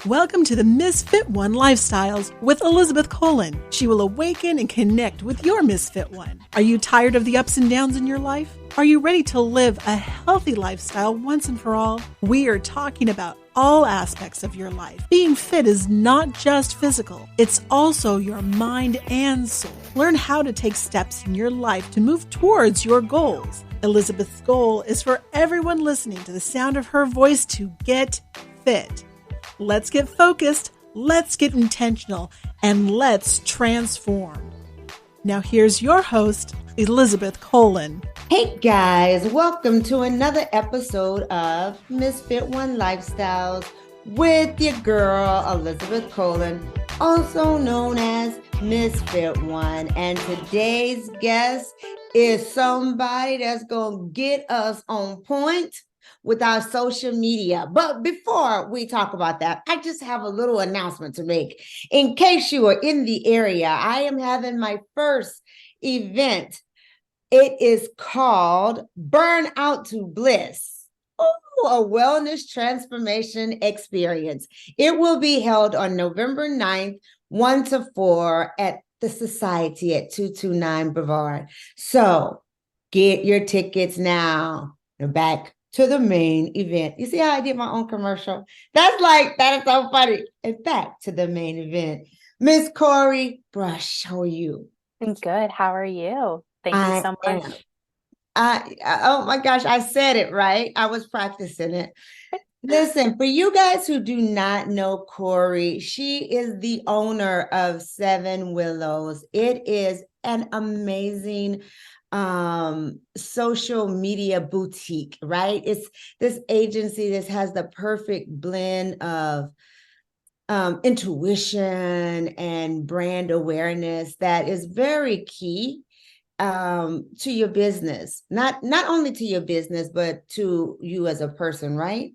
Welcome to the Misfit One Lifestyles with Elizabeth Colin. She will awaken and connect with your Misfit One. Are you tired of the ups and downs in your life? Are you ready to live a healthy lifestyle once and for all? We are talking about all aspects of your life. Being fit is not just physical, it's also your mind and soul. Learn how to take steps in your life to move towards your goals. Elizabeth's goal is for everyone listening to the sound of her voice to get fit. Let's get focused, let's get intentional, and let's transform. Now here's your host, Elizabeth Colin. Hey guys, welcome to another episode of Misfit One Lifestyles with your girl, Elizabeth Colin, also known as Misfit One. And today's guest is somebody that's going to get us on point with our social media. But before we talk about that, I just have a little announcement to make. In case you are in the area, I am having my first event. It is called Burnout to Bliss. Oh, a wellness transformation experience. It will be held on November 9th, 1 to 4 at the Society at 229 Brevard. So get your tickets now. They're back to the main event. You see how I did my own commercial? That is so funny. And back to the main event. Miss Corey Brush, how are you? I'm good. How are you? Thank you so much. Oh my gosh, I said it right. I was practicing it. Listen, for you guys who do not know Corey, she is the owner of Seven Willows. It is an amazing social media boutique, right? It's this agency that has the perfect blend of intuition and brand awareness that is very key to your business, not only to your business, but to you as a person, right?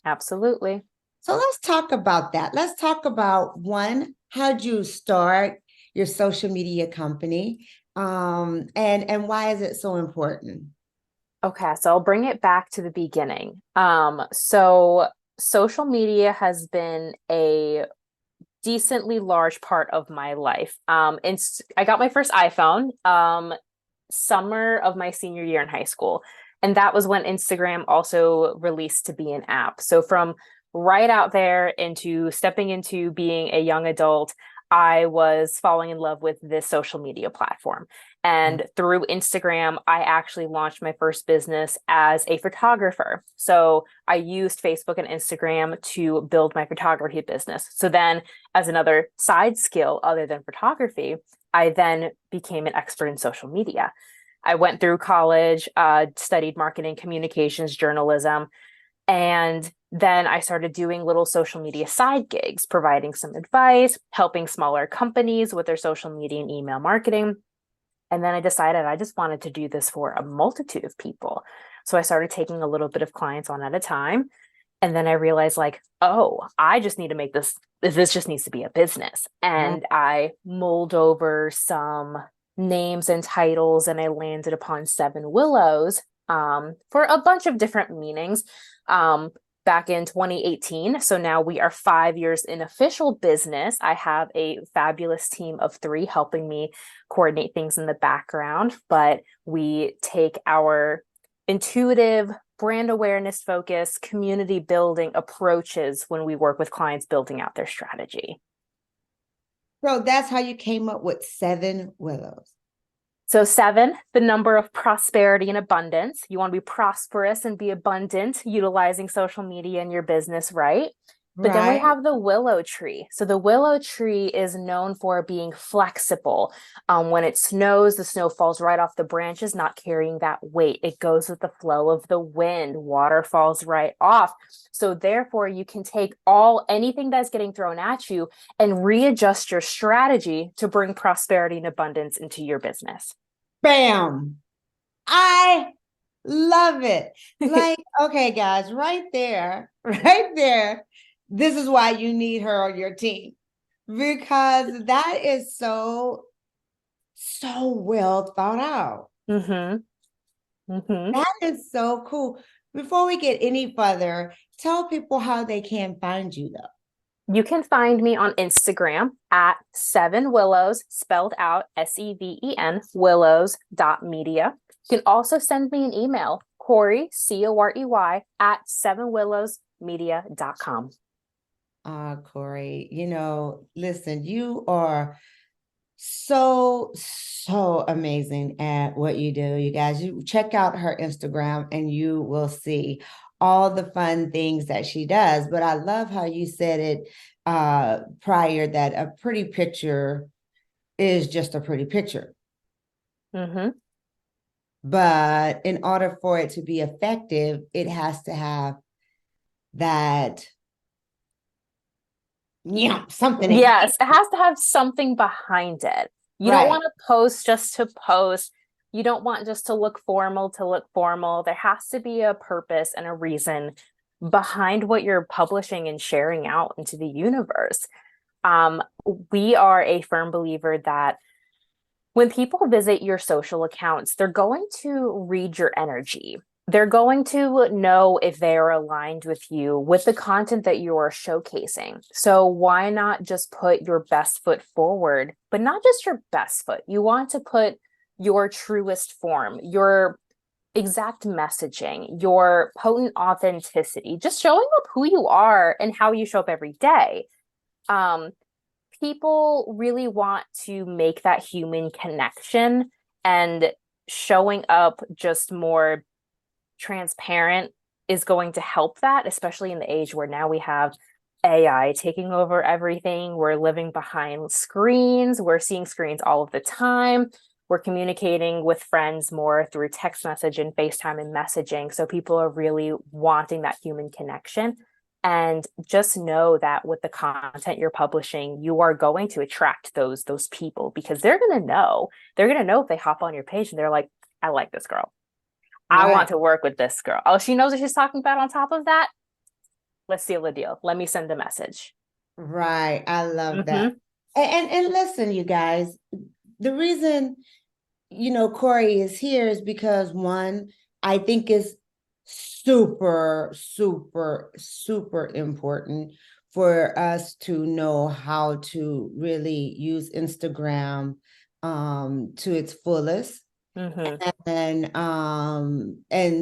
Absolutely. So let's talk about that. Let's talk about one, how'd you start your social media company? And why is it so important? Okay, so I'll bring it back to the beginning. So social media has been a decently large part of my life. And I got my first iPhone summer of my senior year in high school. And that was when Instagram also released to be an app. So from right out there into stepping into being a young adult, I was falling in love with this social media platform. And through Instagram, I actually launched my first business as a photographer. So I used Facebook and Instagram to build my photography business. So then as another side skill other than photography, I then became an expert in social media. I went through college, studied marketing, communications, journalism, and then I started doing little social media side gigs, providing some advice, helping smaller companies with their social media and email marketing. And then I decided I just wanted to do this for a multitude of people. So I started taking a little bit of clients on at a time. And then I realized I just need to make this just needs to be a business. And I mulled over some names and titles, and I landed upon Seven Willows for a bunch of different meanings back in 2018. So now we are 5 years in official business. I have a fabulous team of 3 helping me coordinate things in the background, but we take our intuitive brand awareness focus, community building approaches when we work with clients building out their strategy. So that's how you came up with Seven Willows. So 7, the number of prosperity and abundance. You want to be prosperous and be abundant, utilizing social media in your business, right? But then we have the willow tree. So the willow tree is known for being flexible. When it snows, the snow falls right off the branches, not carrying that weight. It goes with the flow of the wind. Water falls right off. So therefore, you can take anything that's getting thrown at you and readjust your strategy to bring prosperity and abundance into your business. Bam! I love it. Okay, guys, right there, this is why you need her on your team, because that is so well thought out. That is so cool. Before we get any further, tell people how they can find you, though. You can find me on Instagram at Seven Willows, spelled out Seven, willows.media. You can also send me an email, Corey, Corey, at sevenwillowsmedia.com. Corey, listen, you are so amazing at what you do. You guys, you check out her Instagram and you will see all the fun things that she does. But I love how you said it prior, that a pretty picture is just a pretty picture. Mm-hmm. But in order for it to be effective, it has to have that, something. Yes, it has to have something behind it. You don't want to post just to post. You don't want just to look formal. There has to be a purpose and a reason behind what you're publishing and sharing out into the universe. We are a firm believer that when people visit your social accounts, they're going to read your energy. They're going to know if they are aligned with you, with the content that you are showcasing. So why not just put your best foot forward, but not just your best foot. You want to put your truest form, your exact messaging, your potent authenticity, just showing up who you are and how you show up every day. People really want to make that human connection, and showing up just more transparent is going to help that, especially in the age where now we have AI taking over everything. We're living behind screens. We're seeing screens all of the time. We're communicating with friends more through text message and FaceTime and messaging. So people are really wanting that human connection. And just know that with the content you're publishing, you are going to attract those people, because they're going to know. They're going to know if they hop on your page and they're like, I like this girl. I want to work with this girl. Oh, she knows what she's talking about on top of that. Let's seal the deal. Let me send a message. Right. I love that. And listen, you guys, the reason, Corey is here is because, one, I think is super important for us to know how to really use Instagram to its fullest. And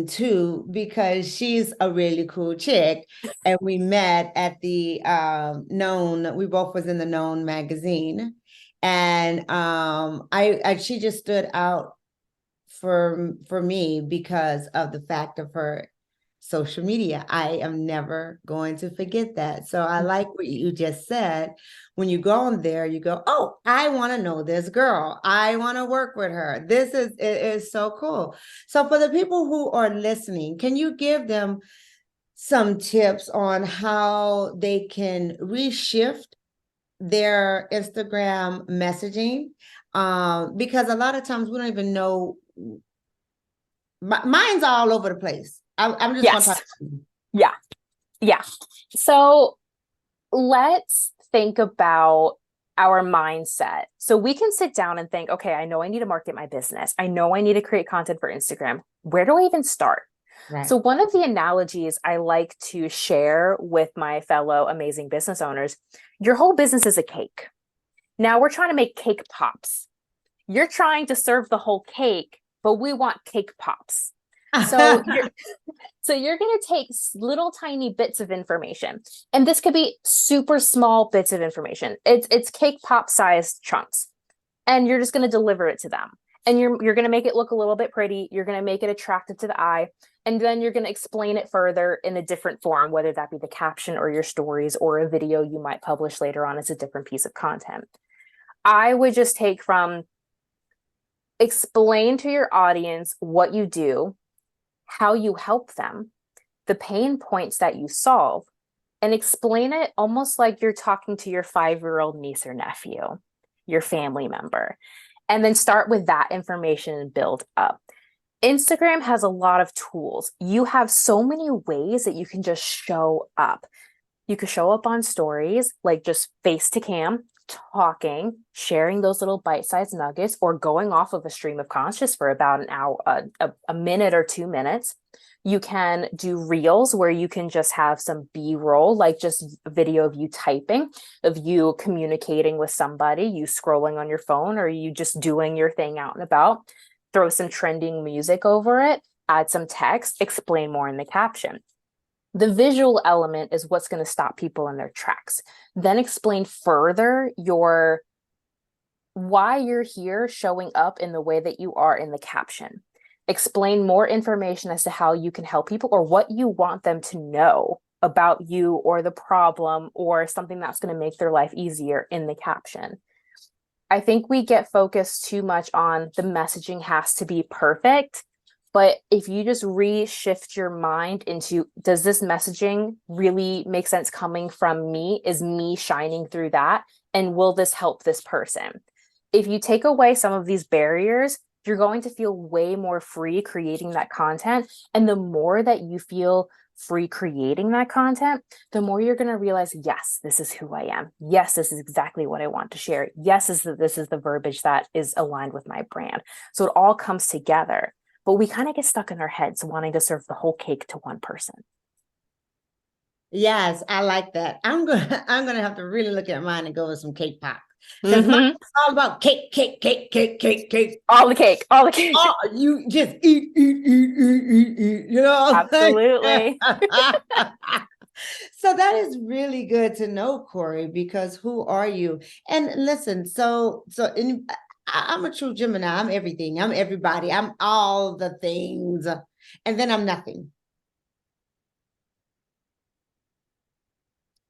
two, because she's a really cool chick, and we met at the Known. We both was in the Known magazine, and she just stood out for me because of the fact of her social media. I am never going to forget that. So I like what you just said. When you go on there, you go, oh, I want to know this girl. I want to work with her. It is so cool. So for the people who are listening, can you give them some tips on how they can reshift their Instagram messaging? Because a lot of times we don't even know. Mine's all over the place. I'm just going to talk. Yeah. So let's think about our mindset. So we can sit down and think, okay, I know I need to market my business. I know I need to create content for Instagram. Where do I even start? Right. So one of the analogies I like to share with my fellow amazing business owners, your whole business is a cake. Now we're trying to make cake pops. You're trying to serve the whole cake, but we want cake pops. So you're going to take little tiny bits of information, and this could be super small bits of information. It's cake pop sized chunks, and you're just going to deliver it to them. And you're going to make it look a little bit pretty. You're going to make it attractive to the eye, and then you're going to explain it further in a different form, whether that be the caption or your stories or a video you might publish later on as a different piece of content. I would just take from explain to your audience what you do, how you help them, the pain points that you solve, and explain it almost like you're talking to your 5-year-old niece or nephew, your family member, and then start with that information and build up. Instagram has a lot of tools. You have so many ways that you can just show up. You could show up on stories, like just face to cam, talking, sharing those little bite-sized nuggets, or going off of a stream of conscious for about an hour, a minute or 2 minutes. You can do reels where you can just have some B-roll, like just a video of you typing, of you communicating with somebody, you scrolling on your phone, or you just doing your thing out and about. Throw some trending music over it, add some text, explain more in the caption. The visual element is what's going to stop people in their tracks. Then explain further why you're here, showing up in the way that you are in the caption. Explain more information as to how you can help people or what you want them to know about you or the problem or something that's going to make their life easier in the caption. I think we get focused too much on the messaging has to be perfect. But if you just reshift your mind into, does this messaging really make sense coming from me? Is me shining through that? And will this help this person? If you take away some of these barriers, you're going to feel way more free creating that content. And the more that you feel free creating that content, the more you're going to realize, yes, this is who I am. Yes, this is exactly what I want to share. Yes, this is the verbiage that is aligned with my brand. So it all comes together. But we kind of get stuck in our heads wanting to serve the whole cake to one person. Yes, I like that. I'm gonna have to really look at mine and go with some cake pop. Because mine's all about cake, cake, cake, cake, cake, cake. All the cake, all the cake. Oh, you just eat, you know? Absolutely. So that is really good to know, Corey, because who are you? And listen, I'm a true Gemini. I'm everything. I'm everybody. I'm all the things. And then I'm nothing.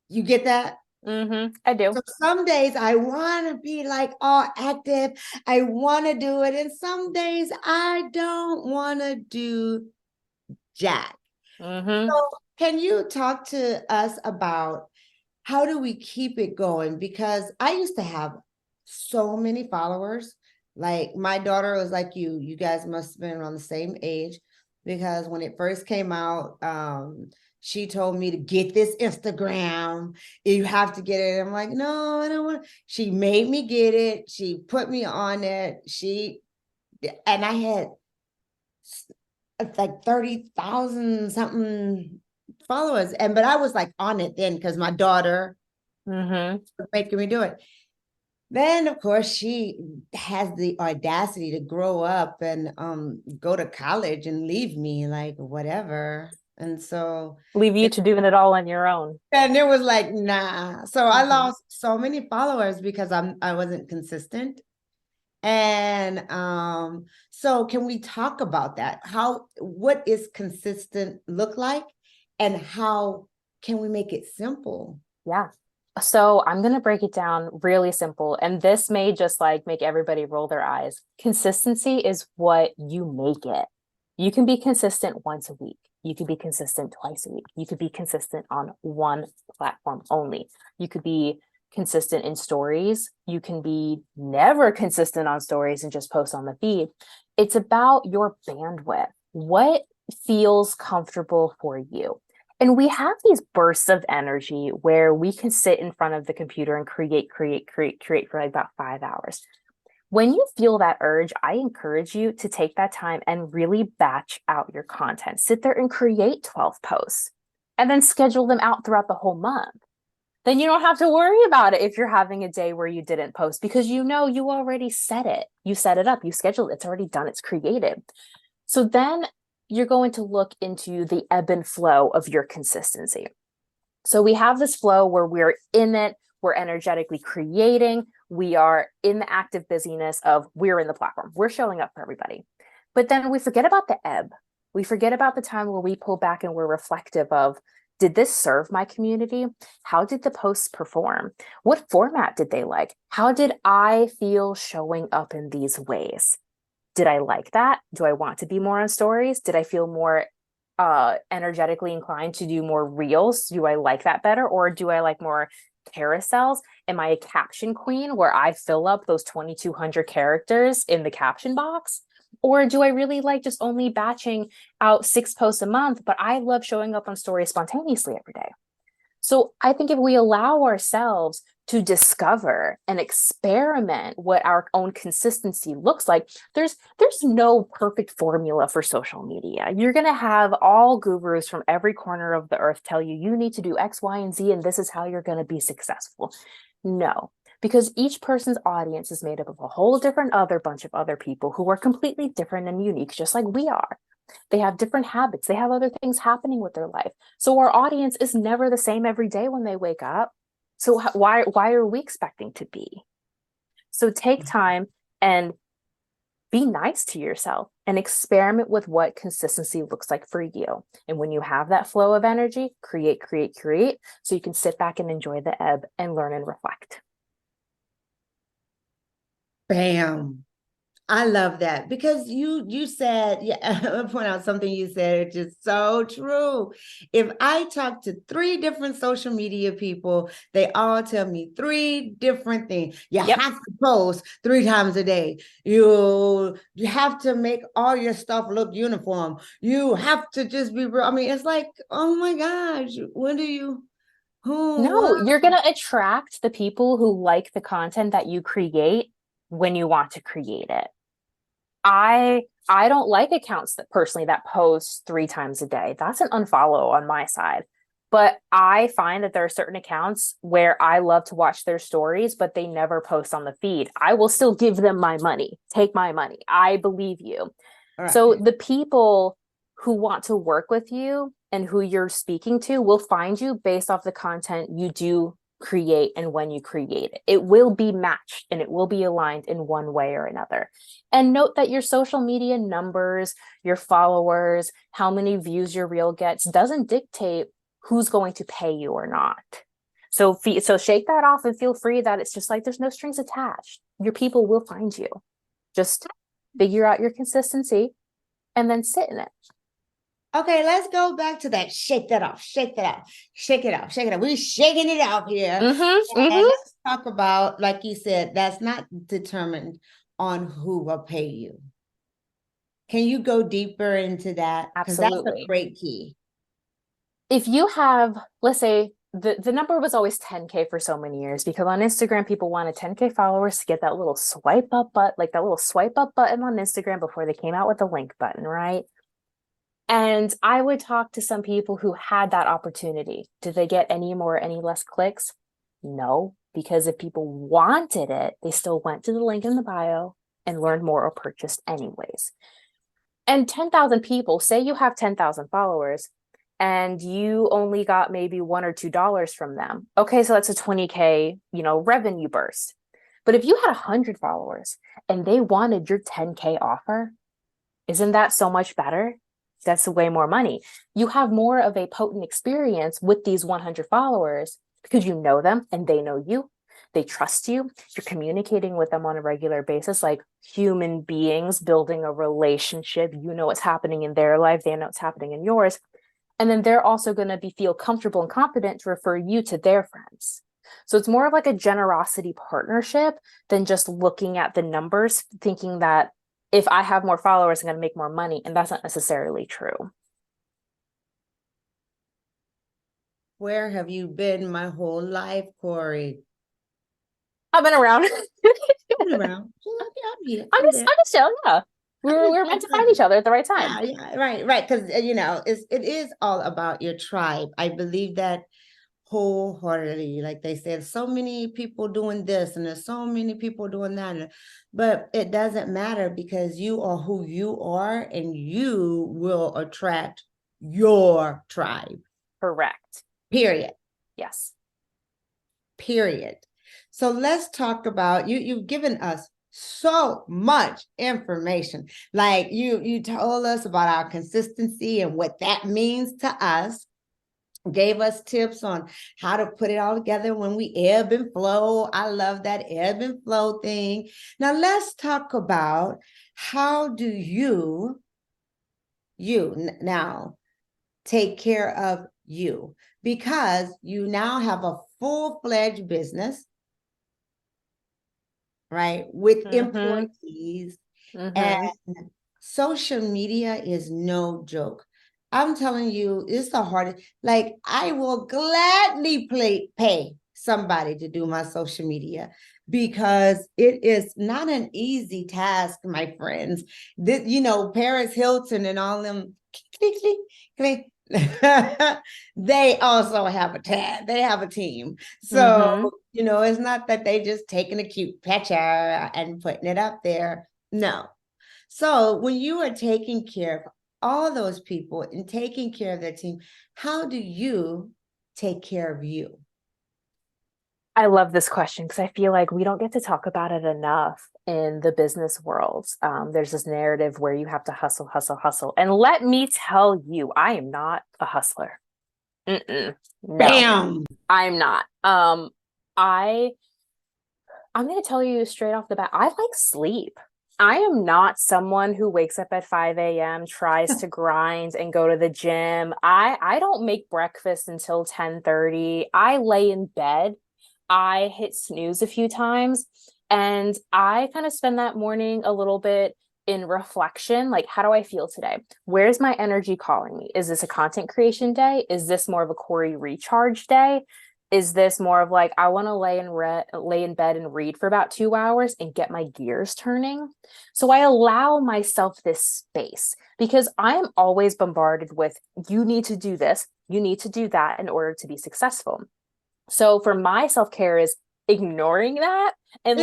You get that? I do. So some days I want to be like all active. I want to do it. And some days I don't want to do jack. So can you talk to us about how do we keep it going? Because I used to have so many followers. Like my daughter was like you guys must have been around the same age, because when it first came out, she told me to get this Instagram. You have to get it. I'm like, no, I don't want. She made me get it. She put me on it. And I had like 30,000 something followers. But I was like on it then because my daughter was making me do it. Then, of course, she has the audacity to grow up and go to college and leave me, like, whatever. And so leave you to doing it all on your own. And it was like, nah. So I lost so many followers because I wasn't consistent. And so can we talk about that? What is consistent look like, and how can we make it simple? Yeah. So I'm going to break it down really simple. And this may just like make everybody roll their eyes. Consistency is what you make it. You can be consistent once a week. You could be consistent twice a week. You could be consistent on one platform only. You could be consistent in stories. You can be never consistent on stories and just post on the feed. It's about your bandwidth. What feels comfortable for you? And we have these bursts of energy where we can sit in front of the computer and create for like about 5 hours. When you feel that urge, I encourage you to take that time and really batch out your content. Sit there and create 12 posts and then schedule them out throughout the whole month. Then you don't have to worry about it if you're having a day where you didn't post, because you already set it. You set it up, you scheduled it, it's already done, it's created. So then you're going to look into the ebb and flow of your consistency. So we have this flow where we're in it, we're energetically creating, we are in the active busyness of we're in the platform, we're showing up for everybody. But then we forget about the ebb. We forget about the time where we pull back and we're reflective of, did this serve my community? How did the posts perform? What format did they like? How did I feel showing up in these ways? Did I like that? Do I want to be more on stories? Did I feel more energetically inclined to do more reels? Do I like that better? Or do I like more carousels? Am I a caption queen where I fill up those 2,200 characters in the caption box? Or do I really like just only batching out 6 posts a month, but I love showing up on stories spontaneously every day? So I think if we allow ourselves to discover and experiment what our own consistency looks like. There's no perfect formula for social media. You're going to have all gurus from every corner of the earth tell you you need to do X, Y, and Z, and this is how you're going to be successful. No, because each person's audience is made up of a whole different other bunch of other people who are completely different and unique, just like we are. They have different habits. They have other things happening with their life. So our audience is never the same every day when they wake up. So why are we expecting to be? So take time and be nice to yourself and experiment with what consistency looks like for you. And when you have that flow of energy, create, so you can sit back and enjoy the ebb and learn and reflect. Bam. I love that because you said, yeah, I'll point out something you said, it's just so true. If I talk to 3 different social media people, they all tell me 3 different things. You have to post 3 times a day. You have to make all your stuff look uniform. You have to just be real. I mean, it's like, oh my gosh, when do you? No, you're going to attract the people who like the content that you create when you want to create it. I don't like accounts that personally that post 3 times a day. That's an unfollow on my side. But I find that there are certain accounts where I love to watch their stories, but they never post on the feed. I will still give them my money. Take my money. I believe you. Right. So the people who want to work with you and who you're speaking to will find you based off the content you do create and when you create it. It will be matched and it will be aligned in one way or another. And note that your social media numbers, your followers, how many views your reel gets doesn't dictate who's going to pay you or not. So shake that off and feel free that it's just like there's no strings attached. Your people will find you. Just figure out your consistency and then sit in it. Okay, let's go back to that. Shake that off. Shake that off. Shake it off. Shake it off. We're shaking it off here. And let's talk about, like you said, that's not determined on who will pay you. Can you go deeper into that? Absolutely. That's a great key. If you have, let's say, the number was always 10K for so many years because on Instagram, people wanted 10K followers to get that little swipe up button, like that little swipe up button on Instagram before they came out with the link button, right? And I would talk to some people who had that opportunity. Did they get any more, any less clicks? No, because if people wanted it, they still went to the link in the bio and learned more or purchased anyways. And 10,000 people, say you have 10,000 followers and you only got maybe $1 or $2 from them. Okay, so that's a 20K, revenue burst. But if you had 100 followers and they wanted your 10K offer, isn't that so much better? That's way more money. You have more of a potent experience with these 100 followers because you know them and they know you. They trust you. You're communicating with them on a regular basis, like human beings building a relationship. You know what's happening in their life. They know what's happening in yours. And then they're also going to feel comfortable and confident to refer you to their friends. So it's more of like a generosity partnership than just looking at the numbers, thinking that if I have more followers, I'm going to make more money. And that's not necessarily true. Where have you been my whole life, Corey? I've been around. I'm around. I'm just chill, yeah. We were meant to find each other at the right time. Yeah, right. Because, it is all about your tribe. I believe that wholeheartedly. Like they said, so many people doing this and there's so many people doing that, but it doesn't matter because you are who you are and you will attract your tribe. Correct. Period. Yes. Period. So let's talk about you've given us so much information. Like you told us about our consistency and what that means to us. Gave us tips on how to put it all together when we ebb and flow. I love that ebb and flow thing. Now let's talk about how do you now take care of you, because you now have a full-fledged business, right? With employees, and social media is no joke. I'm telling you, it's the hardest. Like, I will gladly pay somebody to do my social media because it is not an easy task, my friends. This, Paris Hilton and all them, they also have a tag. They have a team. So, it's not that they just taking a cute picture and putting it up there. No. So when you are taking care of all those people and taking care of their team, how do you take care of you? I love this question because I feel like we don't get to talk about it enough in the business world. There's this narrative where you have to hustle, hustle, hustle. And let me tell you, I am not a hustler. No, Bam! I'm not. I'm going to tell you straight off the bat, I like sleep. I am not someone who wakes up at 5 a.m., tries to grind and go to the gym. I don't make breakfast until 10:30. I lay in bed. I hit snooze a few times, and I kind of spend that morning a little bit in reflection. Like, how do I feel today? Where's my energy calling me? Is this a content creation day? Is this more of a Corey recharge day? Is this more of like, I want to lay in bed and read for about 2 hours and get my gears turning? So I allow myself this space because I'm always bombarded with, you need to do this, you need to do that in order to be successful. So for my self-care is ignoring that and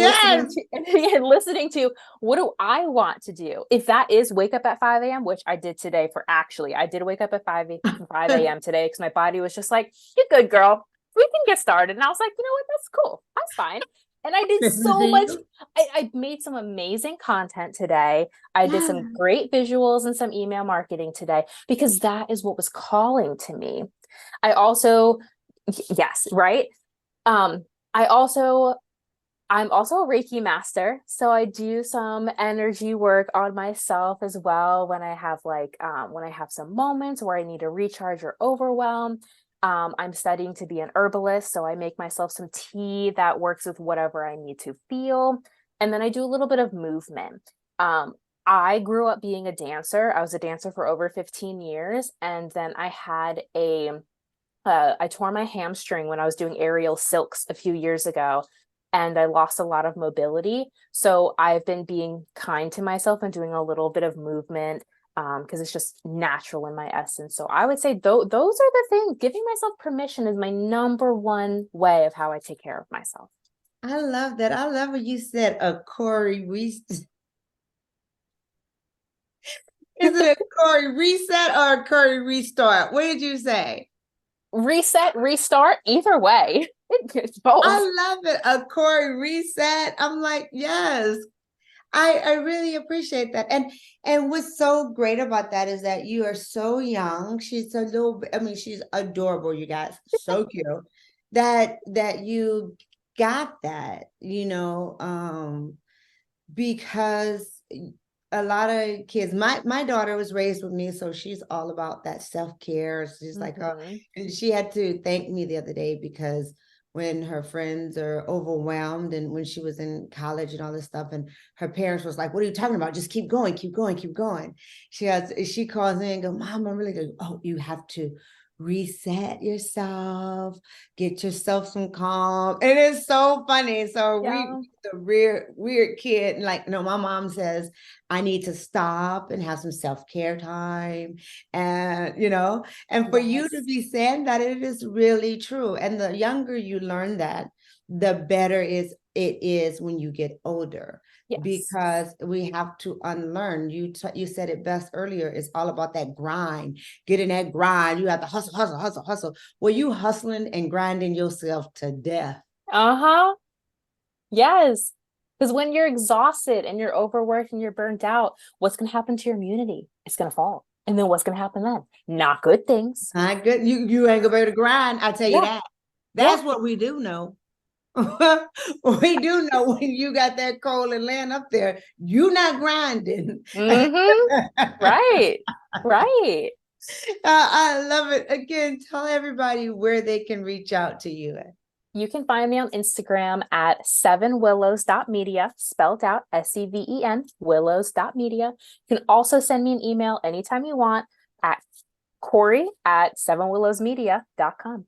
listening to what do I want to do? If that is wake up at 5 a.m., which I did today I did wake up at 5 a.m. today because my body was just like, you're good, girl. We can get started. And I was like, you know what? That's cool. That's fine. And I did so much. I made some amazing content today. I did some great visuals and some email marketing today because that is what was calling to me. I also, yes, right. I'm also a Reiki master. So I do some energy work on myself as well when I have some moments where I need to recharge or overwhelm. I'm studying to be an herbalist, so I make myself some tea that works with whatever I need to feel. And then I do a little bit of movement. I grew up being a dancer. I was a dancer for over 15 years. And then I had I tore my hamstring when I was doing aerial silks a few years ago, and I lost a lot of mobility. So I've been being kind to myself and doing a little bit of movement because it's just natural in my essence. So I would say those are the things. Giving myself permission is my number one way of how I take care of myself. I love that. I love what you said, a Corey Reset. Is it a Corey Reset or a Corey Restart? What did you say? Reset, restart, either way. It's both. I love it. A Corey Reset. I'm like, yes. I really appreciate that. And what's so great about that is that you are so young. She's a little bit, she's adorable, you guys. So cute. That you got that, because a lot of kids, my daughter was raised with me, so she's all about that self-care. She's like, and she had to thank me the other day because when her friends are overwhelmed and when she was in college and all this stuff, and her parents was like, what are you talking about? Just keep going, keep going, keep going. She calls in and goes, Mom, I'm really good. Oh, you have to reset yourself, get yourself some calm. And it's so funny. So we the weird kid, like, no, my mom says I need to stop and have some self-care time. And and for you to be saying that, it is really true. And the younger you learn that, the better it is when you get older. Yes. Because we have to unlearn. You said it best earlier. It's all about that grind. Get in that grind. You have to hustle, hustle, hustle, hustle. Well, you hustling and grinding yourself to death. Yes. Because when you're exhausted and you're overworked and you're burnt out, what's going to happen to your immunity? It's going to fall. And then what's going to happen then? Not good things. Not good. You ain't going to be able to grind. I tell you that. That's what we do know. We do know when you got that coal and land up there, you're not grinding. Right. I love it. Again, tell everybody where they can reach out to you. You can find me on Instagram at 7willows.media, spelled out SEVEN, willows.media. You can also send me an email anytime you want at Corey@7willowsmedia.com.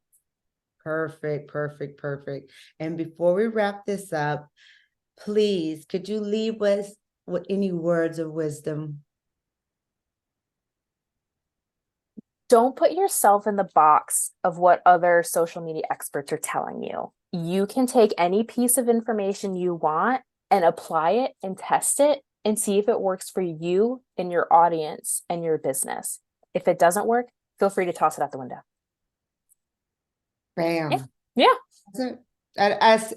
Perfect, perfect, perfect. And before we wrap this up, please, could you leave us with any words of wisdom? Don't put yourself in the box of what other social media experts are telling you. You can take any piece of information you want and apply it and test it and see if it works for you and your audience and your business. If it doesn't work, feel free to toss it out the window. Bam. Yeah. As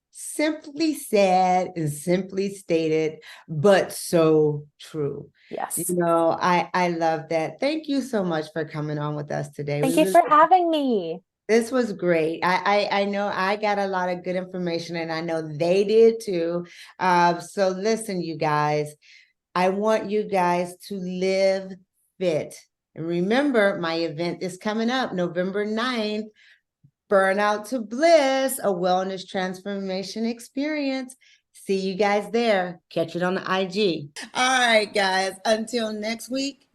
simply said and simply stated, but so true. Yes. You know, I love that. Thank you so much for coming on with us today. Thank you for having me. This was great. I know I got a lot of good information, and I know they did too. So listen, you guys, I want you guys to live fit. And remember, my event is coming up November 9th, Burnout to Bliss, a wellness transformation experience. See you guys there. Catch it on the IG. All right, guys. Until next week,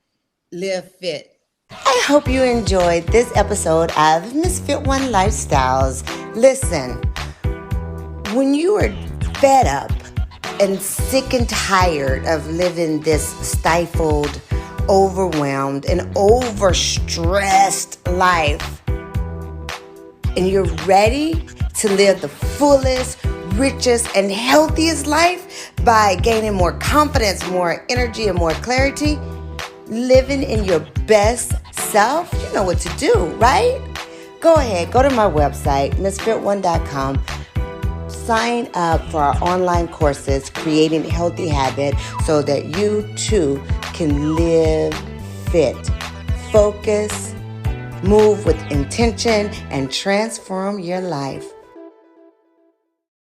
live fit. I hope you enjoyed this episode of Misfit One Lifestyles. Listen, when you are fed up and sick and tired of living this stifled, overwhelmed, and overstressed life, and you're ready to live the fullest, richest, and healthiest life by gaining more confidence, more energy, and more clarity, living in your best self, you know what to do, right? Go ahead, go to my website, misfit1.com. Sign up for our online courses, Creating Healthy Habits, so that you too can live fit, focus, move with intention, and transform your life.